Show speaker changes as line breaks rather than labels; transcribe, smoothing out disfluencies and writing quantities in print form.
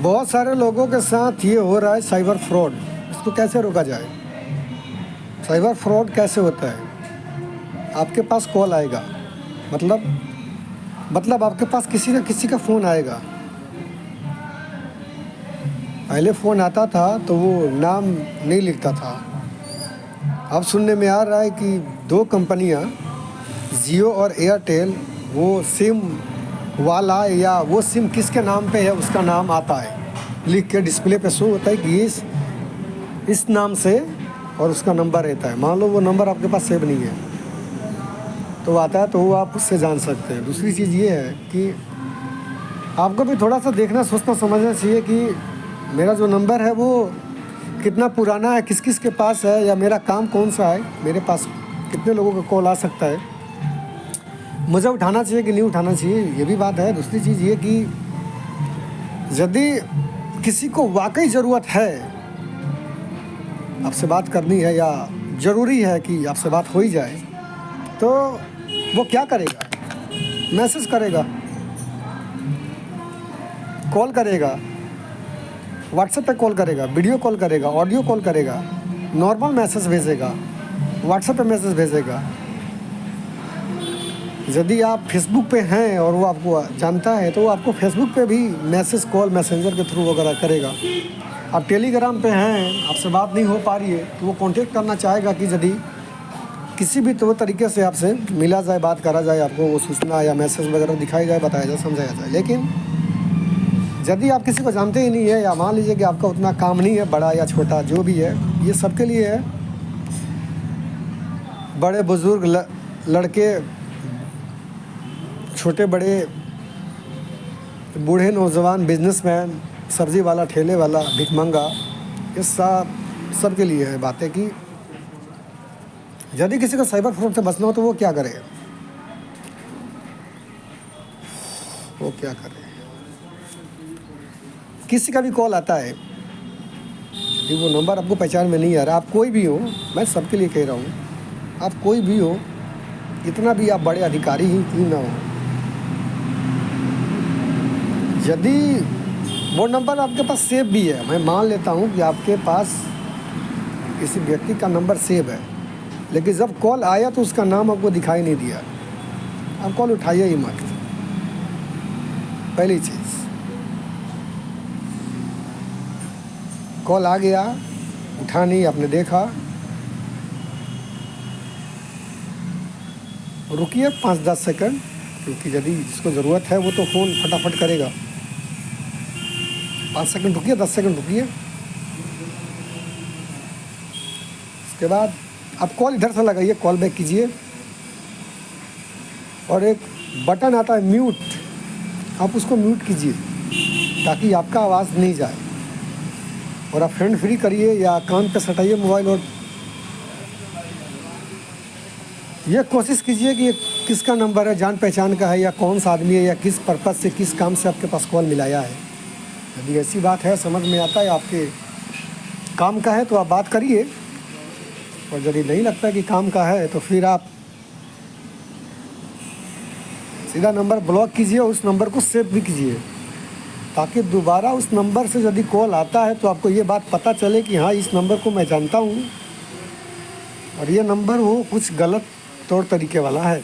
बहुत सारे लोगों के साथ ये हो रहा है साइबर फ्रॉड। इसको कैसे रोका जाए? साइबर फ्रॉड कैसे होता है? आपके पास कॉल आएगा, मतलब आपके पास किसी का फ़ोन आएगा। पहले फ़ोन आता था तो वो नाम नहीं लिखता था। अब सुनने में आ रहा है कि दो कंपनियां, जियो और एयरटेल, वो सिम वाला या वो सिम किसके नाम पे है उसका नाम आता है, लिख के डिस्प्ले पे शो होता है कि इस नाम से, और उसका नंबर रहता है। मान लो वो नंबर आपके पास सेव नहीं है तो आता है, तो वो आप उससे जान सकते हैं। दूसरी चीज़ ये है कि आपको भी थोड़ा सा देखना, सोचना, समझना चाहिए कि मेरा जो नंबर है वो कितना पुराना है, किस किस के पास है, या मेरा काम कौन सा है, मेरे पास कितने लोगों का कॉल आ सकता है, मुझे उठाना चाहिए कि नहीं उठाना चाहिए, ये भी बात है। दूसरी चीज़ ये कि यदि किसी को वाकई ज़रूरत है, आपसे बात करनी है या ज़रूरी है कि आपसे बात हो ही जाए, तो वो क्या करेगा? मैसेज करेगा, कॉल करेगा, व्हाट्सएप पे कॉल करेगा, वीडियो कॉल करेगा, ऑडियो कॉल करेगा, नॉर्मल मैसेज भेजेगा, व्हाट्सएप पे मैसेज भेजेगा। यदि आप फेसबुक पे हैं और वो आपको जानता है तो वो आपको फेसबुक पे भी मैसेज, कॉल, मैसेंजर के थ्रू वगैरह करेगा। आप टेलीग्राम पे हैं, आपसे बात नहीं हो पा रही है तो वो कांटेक्ट करना चाहेगा कि यदि किसी भी तो तरीके से आपसे मिला जाए, बात करा जाए, आपको वो सूचना या मैसेज वगैरह दिखाई जाए, बताया जाए, समझाया जाए। लेकिन यदि आप किसी को जानते ही नहीं है, या मान लीजिए कि आपका उतना काम नहीं है, बड़ा या छोटा जो भी है, ये सबके लिए है। बड़े बुज़ुर्ग, लड़के, छोटे बड़े, बूढ़े, नौजवान, बिजनेसमैन, सब्ज़ी वाला, ठेले वाला, भिखमंगा, ये सब के लिए है बातें कि यदि किसी को साइबर फ्रॉड से बचना हो तो वो क्या करे? किसी का भी कॉल आता है, यदि वो नंबर आपको पहचान में नहीं आ रहा, आप कोई भी हो, मैं सबके लिए कह रहा हूँ, आप कोई भी हो, इतना भी आप बड़े अधिकारी ही क्यों ना हो, यदि वो नंबर आपके पास सेव भी है, मैं मान लेता हूँ कि आपके पास किसी व्यक्ति का नंबर सेव है, लेकिन जब कॉल आया तो उसका नाम आपको दिखाई नहीं दिया, आप कॉल उठाइए ही मत। पहली चीज़, कॉल आ गया, उठा नहीं, आपने देखा, रुकिए 5-10 सेकंड, क्योंकि यदि जिसको ज़रूरत है वो तो फ़ोन फटाफट करेगा। 5 सेकंड रुकिए, 10 सेकंड रुकिए, उसके बाद आप कॉल इधर से लगाइए, कॉल बैक कीजिए, और एक बटन आता है म्यूट, आप उसको म्यूट कीजिए ताकि आपका आवाज़ नहीं जाए, और आप हैंड फ्री करिए या कान पे सटाइए मोबाइल, और ये कोशिश कीजिए कि ये किसका नंबर है, जान पहचान का है या कौन सा आदमी है, या किस पर्पज़ से, किस काम से आपके पास कॉल मिलाया है। यदि ऐसी बात है, समझ में आता है आपके काम का है, तो आप बात करिए, और यदि नहीं लगता है कि काम का है तो फिर आप सीधा नंबर ब्लॉक कीजिए, उस नंबर को सेव भी कीजिए, ताकि दोबारा उस नंबर से यदि कॉल आता है तो आपको ये बात पता चले कि हाँ, इस नंबर को मैं जानता हूँ और ये नंबर वो कुछ गलत तौर तरीके वाला है।